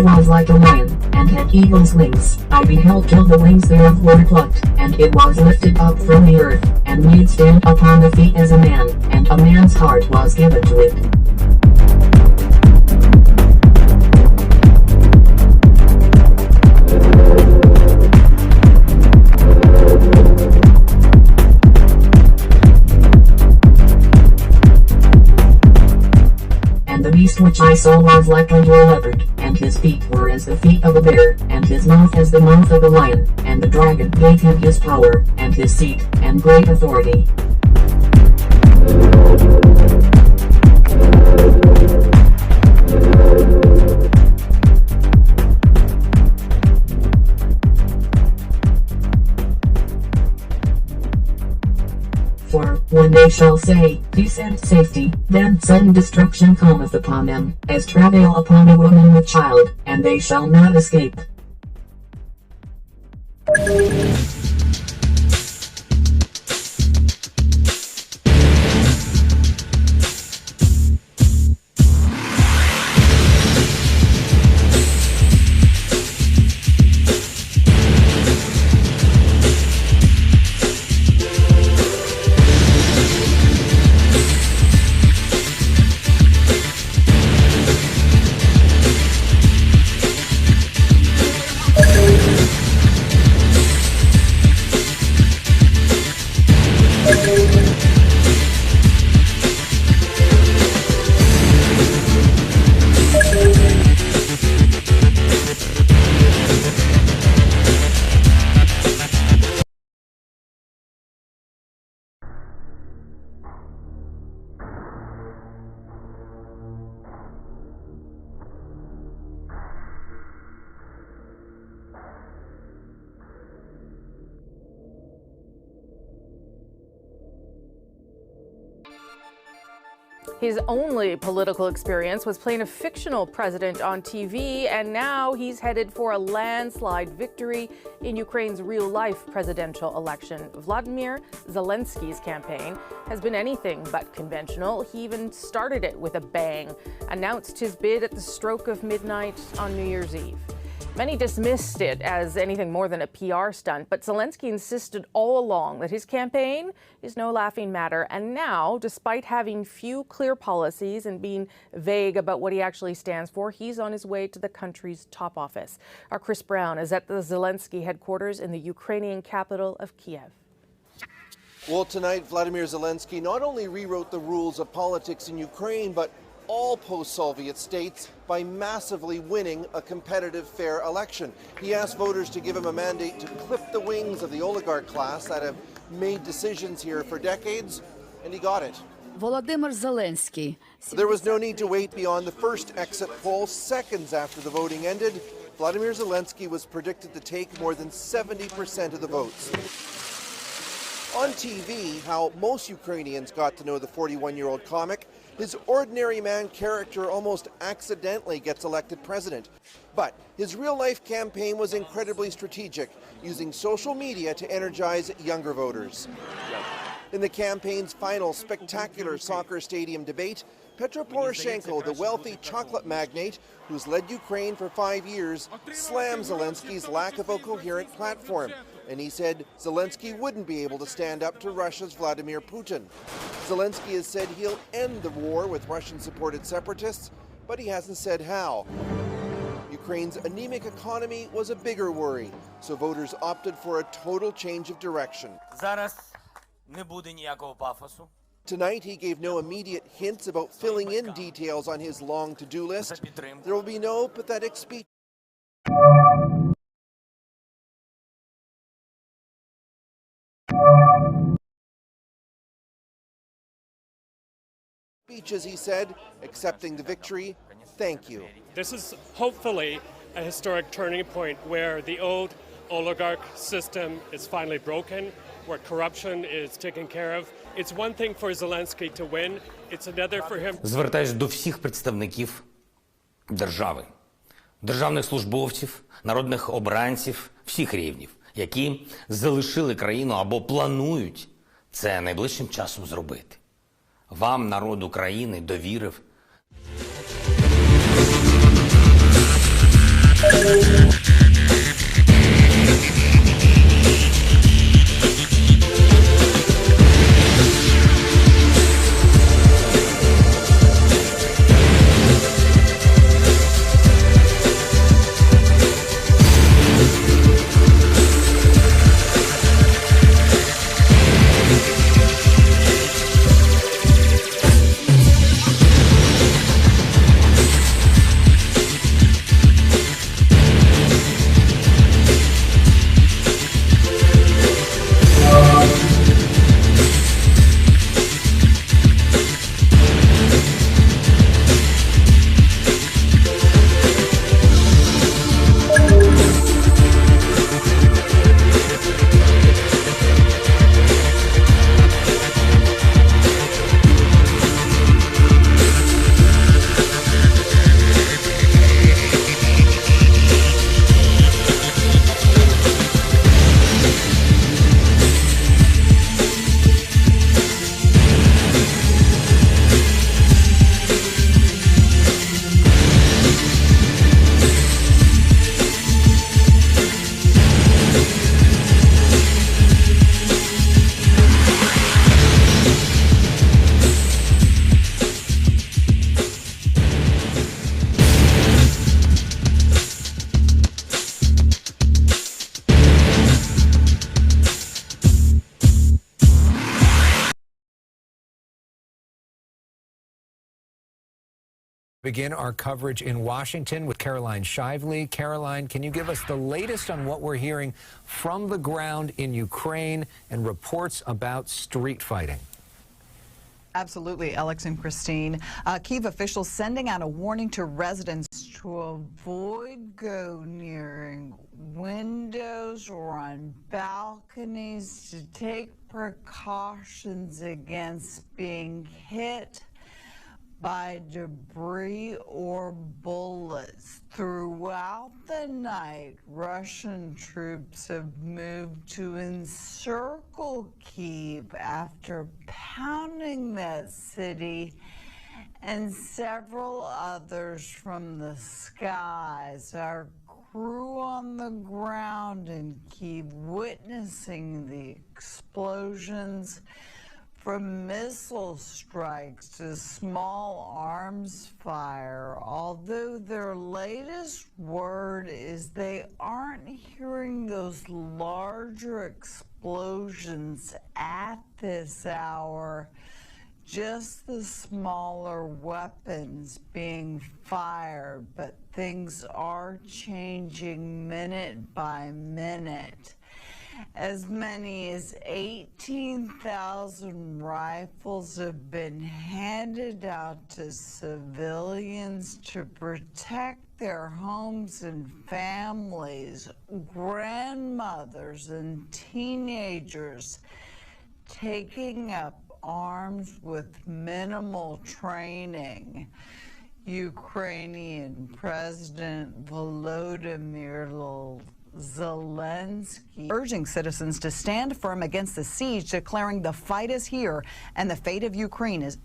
was like a lion, and had eagle's wings. I beheld till the wings thereof were plucked, and it was lifted up from the earth, and made stand upon the feet as a man, and a man's heart was given to it. The beast which I saw was like unto a leopard, and his feet were as the feet of a bear, and his mouth as the mouth of a lion, and the dragon gave him his power, and his seat, and great authority. For, when they shall say, peace and safety, then sudden destruction cometh upon them, as travail upon a woman with child, and they shall not escape. His only political experience was playing a fictional president on TV, and now he's headed for a landslide victory in Ukraine's real-life presidential election. Vladimir Zelensky's campaign has been anything but conventional. He even started it with a bang, announced his bid at the stroke of midnight on New Year's Eve. Many dismissed it as anything more than a PR stunt, but Zelensky insisted all along that his campaign is no laughing matter. And now, despite having few clear policies and being vague about what he actually stands for, he's on his way to the country's top office. Our Chris Brown is at the Zelensky headquarters in the Ukrainian capital of Kiev. Well, tonight, Vladimir Zelensky not only rewrote the rules of politics in Ukraine, but all post-Soviet states by massively winning a competitive, fair election. He asked voters to give him a mandate to clip the wings of the oligarch class that have made decisions here for decades, and he got it. Volodymyr Zelensky. There was no need to wait beyond the first exit poll. Seconds after the voting ended, Vladimir Zelensky was predicted to take more than 70% of the votes. On TV, how most Ukrainians got to know the 41-year-old comic, his ordinary man character almost accidentally gets elected president. But his real-life campaign was incredibly strategic, using social media to energize younger voters. In the campaign's final spectacular soccer stadium debate, Petro Poroshenko, the wealthy chocolate magnate who's led Ukraine for 5 years, slammed Zelensky's lack of a coherent platform. And he said Zelensky wouldn't be able to stand up to Russia's Vladimir Putin. Zelensky has said he'll end the war with Russian-supported separatists, but he hasn't said how. Ukraine's anemic economy was a bigger worry, so voters opted for a total change of direction. Tonight, he gave no immediate hints about filling in details on his long to-do list. There will be no pathetic speeches, he said, accepting the victory. Thank you. This is hopefully a historic turning point where the old oligarch system is finally broken, where corruption is taken care of. It's one thing for Zelensky to win, it's another for him. Звертаюсь до всіх представників держави, державних службовців, народних обранців всіх рівнів, які залишили країну або планують це найближчим часом зробити. Вам народ України довірив Begin our coverage in Washington with Caroline Shively. Caroline, can you give us the latest on what we're hearing from the ground in Ukraine and reports about street fighting? Absolutely, Alex and Christine. Kyiv officials sending out a warning to residents to avoid go nearing windows or on balconies, to take precautions against being hit by debris or bullets. Throughout the night, Russian troops have moved to encircle Kyiv after pounding that city and several others from the skies. Our crew on the ground in Kyiv witnessing the explosions, from missile strikes to small arms fire, although their latest word is they aren't hearing those larger explosions at this hour, just the smaller weapons being fired. But things are changing minute by minute. As many as 18,000 rifles have been handed out to civilians to protect their homes and families. Grandmothers and teenagers taking up arms with minimal training. Ukrainian President Volodymyr Zelensky urging citizens to stand firm against the siege, declaring the fight is here and the fate of Ukraine is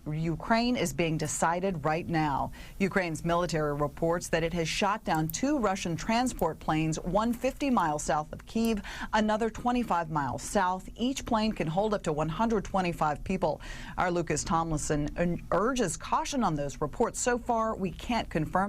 being decided right now. Ukraine's military reports that it has shot down 2 Russian transport planes, one 50 miles south of Kyiv, another 25 miles south. Each plane can hold up to 125 people. Our Lucas Tomlinson urges caution on those reports. So far, we can't confirm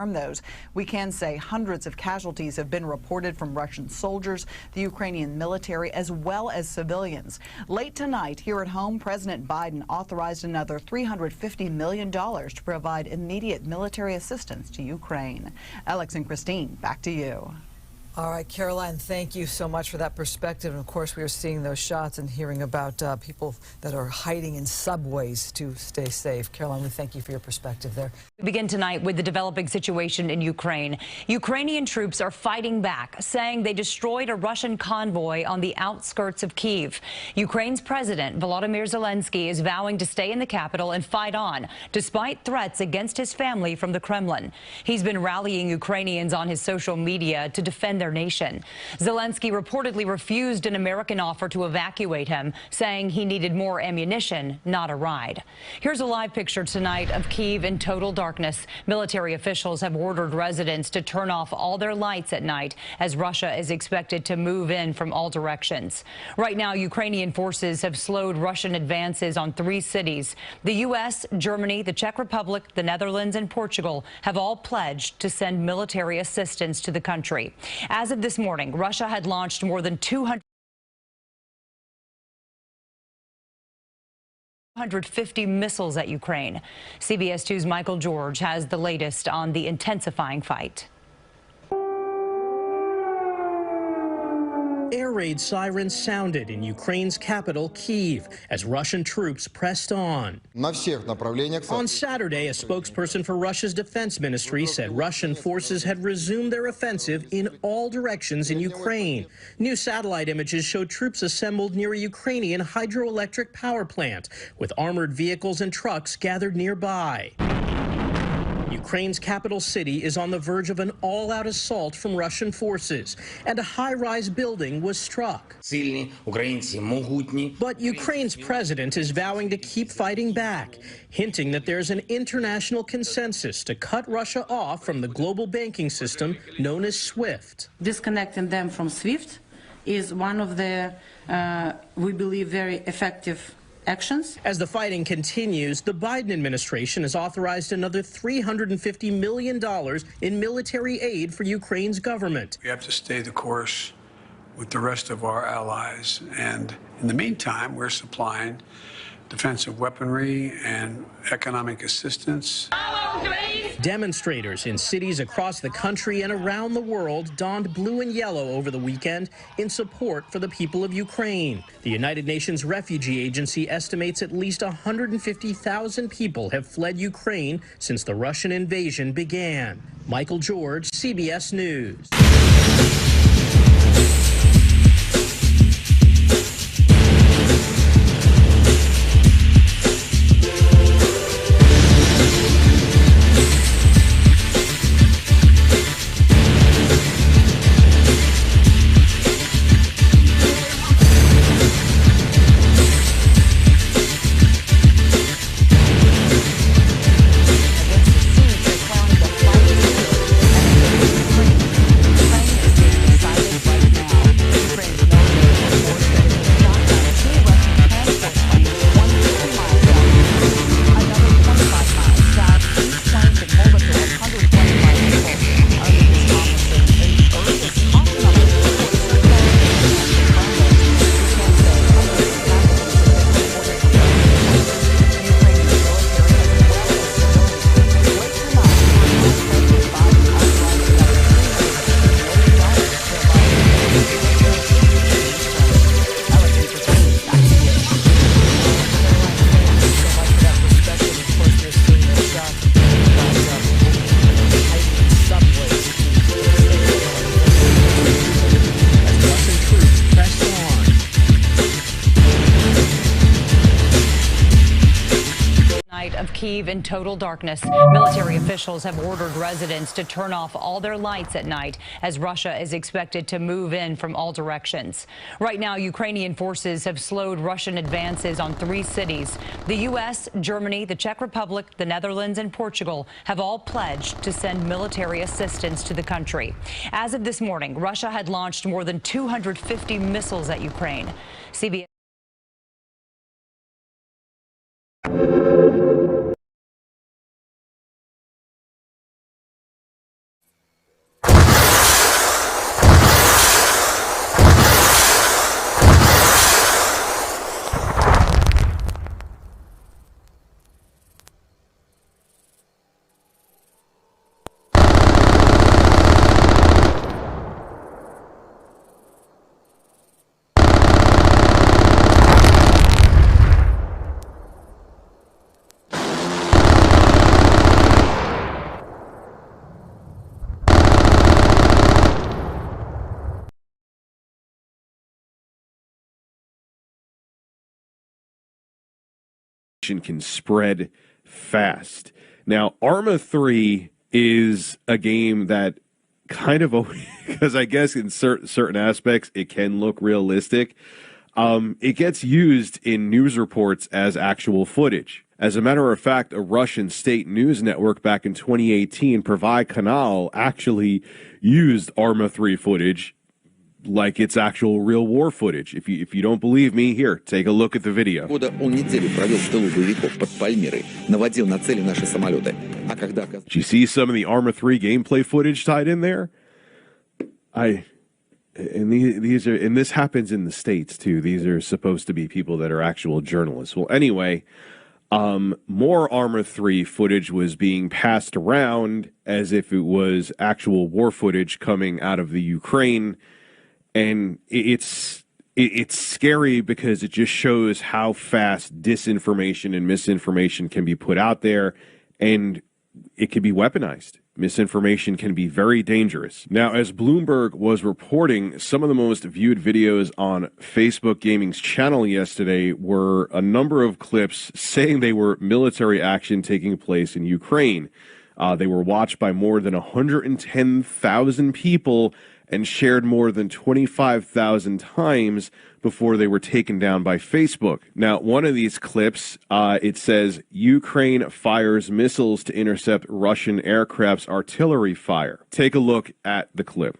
those. We can say hundreds of casualties have been reported from Russian soldiers, the Ukrainian military, as well as civilians. Late tonight, here at home, President Biden authorized another $350 million to provide immediate military assistance to Ukraine. Alex and Christine, back to you. All right, Caroline, thank you so much for that perspective. And of course, we are seeing those shots and hearing about people that are hiding in subways to stay safe. Caroline, we thank you for your perspective there. We begin tonight with the developing situation in Ukraine. Ukrainian troops are fighting back, saying they destroyed a Russian convoy on the outskirts of Kyiv. Ukraine's president, Volodymyr Zelensky, is vowing to stay in the capital and fight on, despite threats against his family from the Kremlin. He's been rallying Ukrainians on his social media to defend their their nation. Zelensky reportedly refused an American offer to evacuate him, saying he needed more ammunition, not a ride. Here's a live picture tonight of Kyiv in total darkness. Military officials have ordered residents to turn off all their lights at night as Russia is expected to move in from all directions. Right now, Ukrainian forces have slowed Russian advances on 3 cities. The U.S., Germany, the Czech Republic, the Netherlands, and Portugal have all pledged to send military assistance to the country. As of this morning, Russia had launched more than 250 missiles at Ukraine. CBS 2's Michael George has the latest on the intensifying fight. Air raid sirens sounded in Ukraine's capital, Kyiv, as Russian troops pressed on. On Saturday, a spokesperson for Russia's defense ministry said Russian forces had resumed their offensive in all directions in Ukraine. New satellite images showed troops assembled near a Ukrainian hydroelectric power plant, with armored vehicles and trucks gathered nearby. Ukraine's capital city is on the verge of an all-out assault from Russian forces, and a high-rise building was struck. But Ukraine's president is vowing to keep fighting back, hinting that there's an international consensus to cut Russia off from the global banking system known as SWIFT. Disconnecting them from SWIFT is one of the, we believe, very effective actions. As the fighting continues, the Biden administration has authorized another $350 million in military aid for Ukraine's government. We have to stay the course with the rest of our allies, and in the meantime, we're supplying defensive weaponry and economic assistance. Demonstrators in cities across the country and around the world donned blue and yellow over the weekend in support for the people of Ukraine. The United Nations Refugee Agency estimates at least 150,000 people have fled Ukraine since the Russian invasion began. Michael George, CBS News. Of Kyiv in total darkness. Military officials have ordered residents to turn off all their lights at night as Russia is expected to move in from all directions. Right now, Ukrainian forces have slowed Russian advances on 3 cities. The U.S., Germany, the Czech Republic, the Netherlands, and Portugal have all pledged to send military assistance to the country. As of this morning, Russia had launched more than 250 missiles at Ukraine. CBS can spread fast. Now, Arma 3 is a game that kind of because I guess in certain aspects it can look realistic. It gets used in news reports as actual footage. As a matter of fact, a Russian state news network back in 2018, Pravai Kanal, actually used Arma 3 footage like it's actual real war footage. If you don't believe me, here, take a look at the video. Он неделю провел в тылу боевиков под Пальмирой, наводил на цели наши самолеты. А когда... Did you see some of the Arma 3 gameplay footage tied in there? These are, and this happens in the States too. These are supposed to be people that are actual journalists. Well, anyway, more Arma 3 footage was being passed around as if it was actual war footage coming out of the Ukraine. And it's scary because it just shows how fast disinformation and misinformation can be put out there, and it can be weaponized. Misinformation can be very dangerous. Now, as Bloomberg was reporting, some of the most viewed videos on Facebook Gaming's channel yesterday were a number of clips saying they were military action taking place in Ukraine. They were watched by more than 110,000 people and shared more than 25,000 times before they were taken down by Facebook. Now, one of these clips, it says, Ukraine fires missiles to intercept Russian aircraft's artillery fire. Take a look at the clip.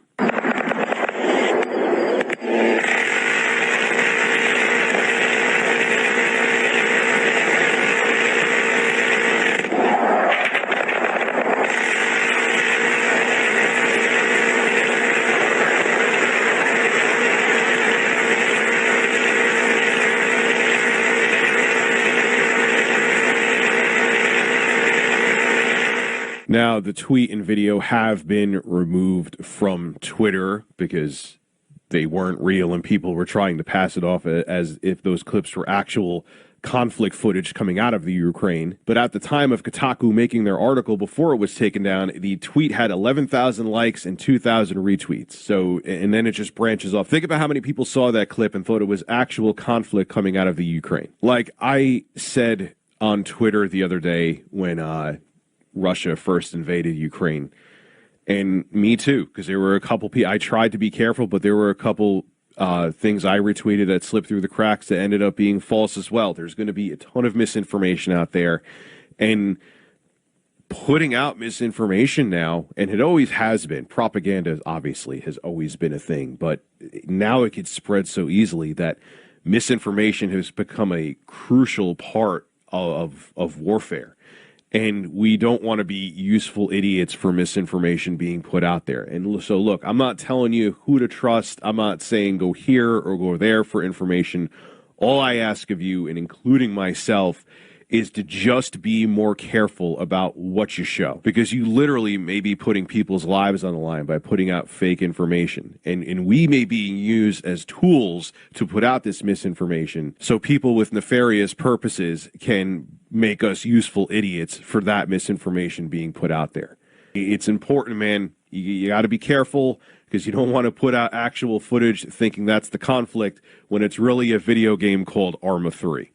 Now, the tweet and video have been removed from Twitter because they weren't real and people were trying to pass it off as if those clips were actual conflict footage coming out of the Ukraine. But at the time of Kotaku making their article before it was taken down, the tweet had 11,000 likes and 2,000 retweets. So, and then it just branches off. Think about how many people saw that clip and thought it was actual conflict coming out of the Ukraine. Like I said on Twitter the other day when Russia first invaded Ukraine. And me too, because there were a couple people, I tried to be careful, but there were a couple things I retweeted that slipped through the cracks that ended up being false as well. There's going to be a ton of misinformation out there. And putting out misinformation now, and it always has been, propaganda obviously has always been a thing, but now it could spread so easily that misinformation has become a crucial part of warfare. And we don't want to be useful idiots for misinformation being put out there. And so, look, I'm not telling you who to trust. I'm not saying go here or go there for information. All I ask of you, and including myself, is to just be more careful about what you show. Because you literally may be putting people's lives on the line by putting out fake information. And we may be used as tools to put out this misinformation so people with nefarious purposes can make us useful idiots for that misinformation being put out there. It's important, man. You got to be careful because you don't want to put out actual footage thinking that's the conflict when it's really a video game called Arma 3.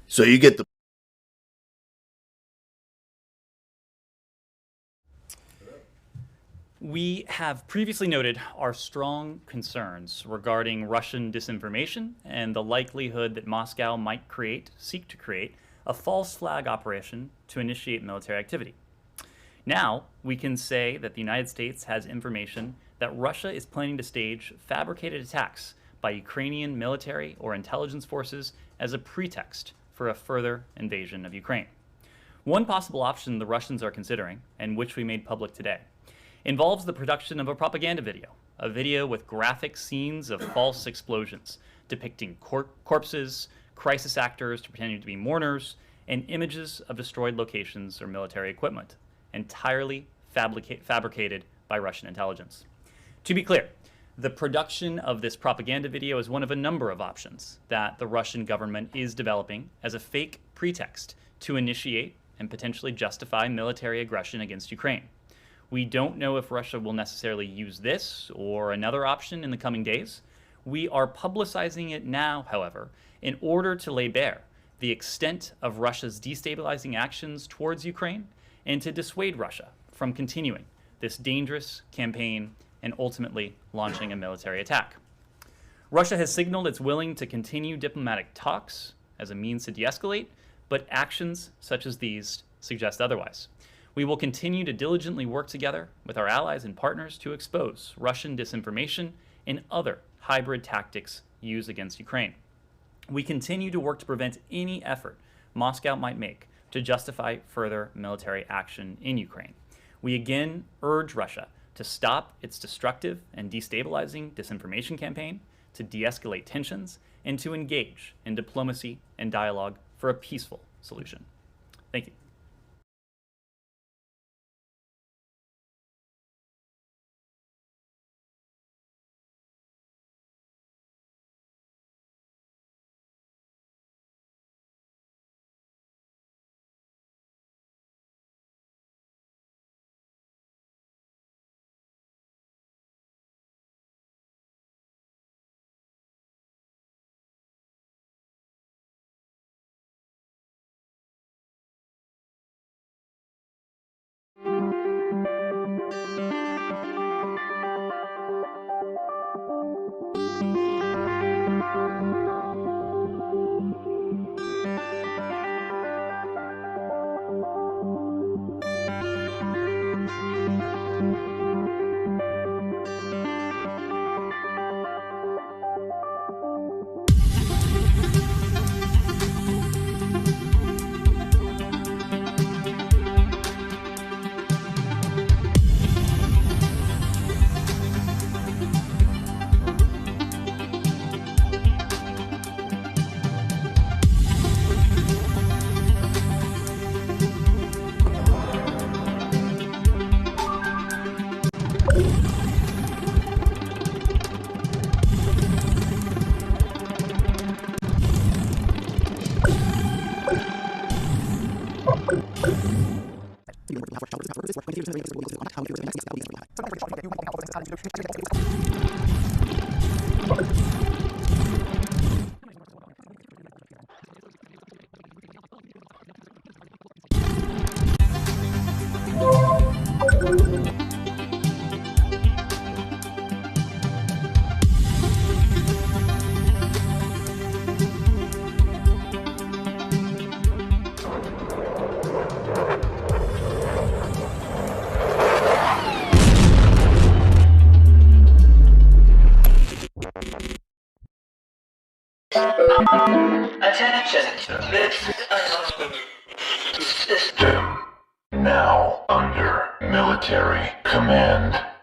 So you get the We have previously noted our strong concerns regarding Russian disinformation and the likelihood that Moscow might seek to create a false flag operation to initiate military activity. Now, we can say that the United States has information that Russia is planning to stage fabricated attacks by Ukrainian military or intelligence forces as a pretext for a further invasion of Ukraine. One possible option the Russians are considering, and which we made public today, involves the production of a propaganda video, a video with graphic scenes of false explosions depicting corpses, crisis actors to pretending to be mourners, and images of destroyed locations or military equipment, entirely fabricated by Russian intelligence. To be clear, the production of this propaganda video is one of a number of options that the Russian government is developing as a fake pretext to initiate and potentially justify military aggression against Ukraine. We don't know if Russia will necessarily use this or another option in the coming days. We are publicizing it now, however, in order to lay bare the extent of Russia's destabilizing actions towards Ukraine and to dissuade Russia from continuing this dangerous campaign and ultimately launching a military attack. Russia has signaled it's willing to continue diplomatic talks as a means to de-escalate, but actions such as these suggest otherwise. We will continue to diligently work together with our allies and partners to expose Russian disinformation and other hybrid tactics used against Ukraine. We continue to work to prevent any effort Moscow might make to justify further military action in Ukraine. We again urge Russia to stop its destructive and destabilizing disinformation campaign, to de-escalate tensions, and to engage in diplomacy and dialogue for a peaceful solution. Thank you. Attention, this system now under military command.